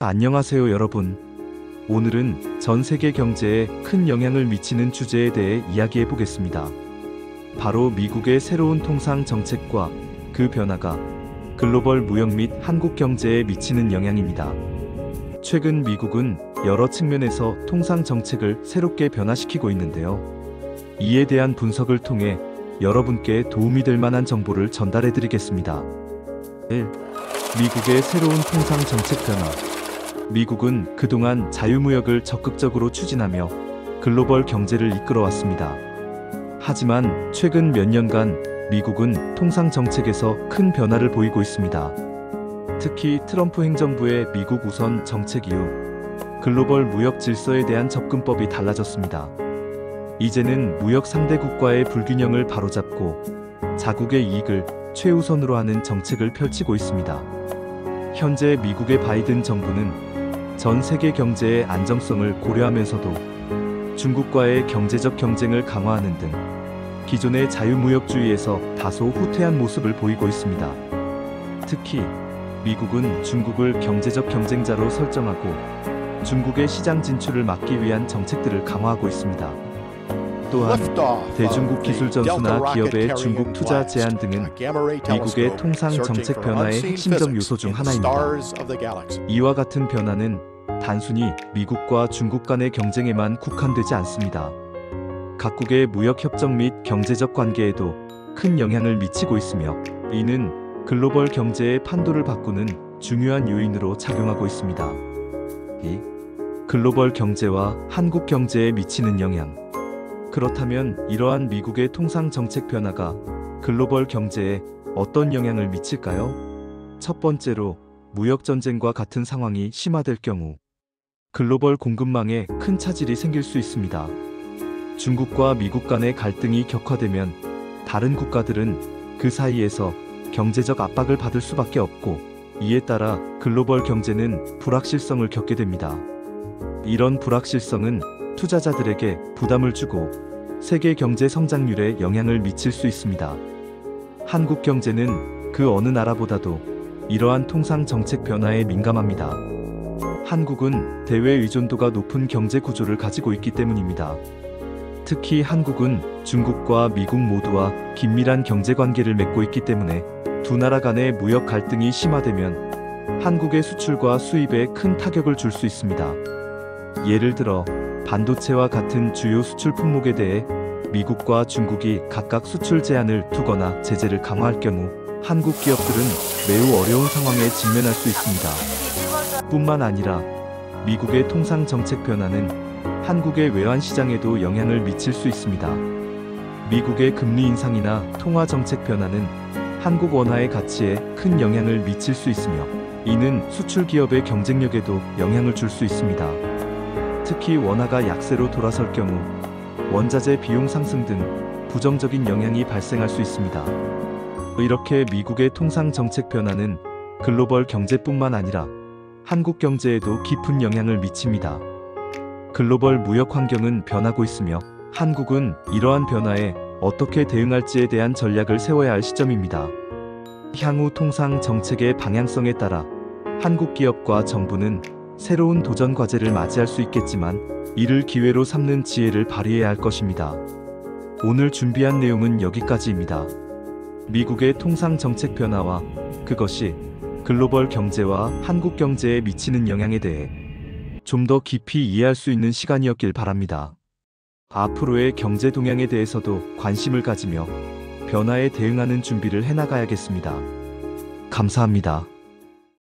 안녕하세요 여러분. 오늘은 전 세계 경제에 큰 영향을 미치는 주제에 대해 이야기해 보겠습니다. 바로 미국의 새로운 통상 정책과 그 변화가 글로벌 무역 및 한국 경제에 미치는 영향입니다. 최근 미국은 여러 측면에서 통상 정책을 새롭게 변화시키고 있는데요. 이에 대한 분석을 통해 여러분께 도움이 될 만한 정보를 전달해 드리겠습니다. 1. 미국의 새로운 통상 정책 변화. 미국은 그동안 자유무역을 적극적으로 추진하며 글로벌 경제를 이끌어왔습니다. 하지만 최근 몇 년간 미국은 통상 정책에서 큰 변화를 보이고 있습니다. 특히 트럼프 행정부의 미국 우선 정책 이후 글로벌 무역 질서에 대한 접근법이 달라졌습니다. 이제는 무역 상대국과의 불균형을 바로잡고 자국의 이익을 최우선으로 하는 정책을 펼치고 있습니다. 현재 미국의 바이든 정부는 전 세계 경제의 안정성을 고려하면서도 중국과의 경제적 경쟁을 강화하는 등 기존의 자유무역주의에서 다소 후퇴한 모습을 보이고 있습니다. 특히 미국은 중국을 경제적 경쟁자로 설정하고 중국의 시장 진출을 막기 위한 정책들을 강화하고 있습니다. 또한 대중국 기술 전수나 기업의 중국 투자 제한 등은 미국의 통상 정책 변화의 핵심적 요소 중 하나입니다. 이와 같은 변화는 단순히 미국과 중국 간의 경쟁에만 국한되지 않습니다. 각국의 무역 협정 및 경제적 관계에도 큰 영향을 미치고 있으며 이는 글로벌 경제의 판도를 바꾸는 중요한 요인으로 작용하고 있습니다. 2. 글로벌 경제와 한국 경제에 미치는 영향. 그렇다면 이러한 미국의 통상 정책 변화가 글로벌 경제에 어떤 영향을 미칠까요? 첫 번째로 무역 전쟁과 같은 상황이 심화될 경우 글로벌 공급망에 큰 차질이 생길 수 있습니다. 중국과 미국 간의 갈등이 격화되면 다른 국가들은 그 사이에서 경제적 압박을 받을 수밖에 없고 이에 따라 글로벌 경제는 불확실성을 겪게 됩니다. 이런 불확실성은 투자자들에게 부담을 주고 세계 경제 성장률에 영향을 미칠 수 있습니다. 한국 경제는 그 어느 나라보다도 이러한 통상 정책 변화에 민감합니다. 한국은 대외 의존도가 높은 경제 구조를 가지고 있기 때문입니다. 특히 한국은 중국과 미국 모두와 긴밀한 경제 관계를 맺고 있기 때문에 두 나라 간의 무역 갈등이 심화되면 한국의 수출과 수입에 큰 타격을 줄 수 있습니다. 예를 들어 반도체와 같은 주요 수출 품목에 대해 미국과 중국이 각각 수출 제한을 두거나 제재를 강화할 경우 한국 기업들은 매우 어려운 상황에 직면할 수 있습니다. 뿐만 아니라 미국의 통상 정책 변화는 한국의 외환 시장에도 영향을 미칠 수 있습니다. 미국의 금리 인상이나 통화 정책 변화는 한국 원화의 가치에 큰 영향을 미칠 수 있으며 이는 수출 기업의 경쟁력에도 영향을 줄 수 있습니다. 특히 원화가 약세로 돌아설 경우 원자재 비용 상승 등 부정적인 영향이 발생할 수 있습니다. 이렇게 미국의 통상 정책 변화는 글로벌 경제뿐만 아니라 한국 경제에도 깊은 영향을 미칩니다. 글로벌 무역 환경은 변하고 있으며 한국은 이러한 변화에 어떻게 대응할지에 대한 전략을 세워야 할 시점입니다. 향후 통상 정책의 방향성에 따라 한국 기업과 정부는 새로운 도전 과제를 맞이할 수 있겠지만 이를 기회로 삼는 지혜를 발휘해야 할 것입니다. 오늘 준비한 내용은 여기까지입니다. 미국의 통상 정책 변화와 그것이 글로벌 경제와 한국 경제에 미치는 영향에 대해 좀 더 깊이 이해할 수 있는 시간이었길 바랍니다. 앞으로의 경제 동향에 대해서도 관심을 가지며 변화에 대응하는 준비를 해나가야겠습니다. 감사합니다.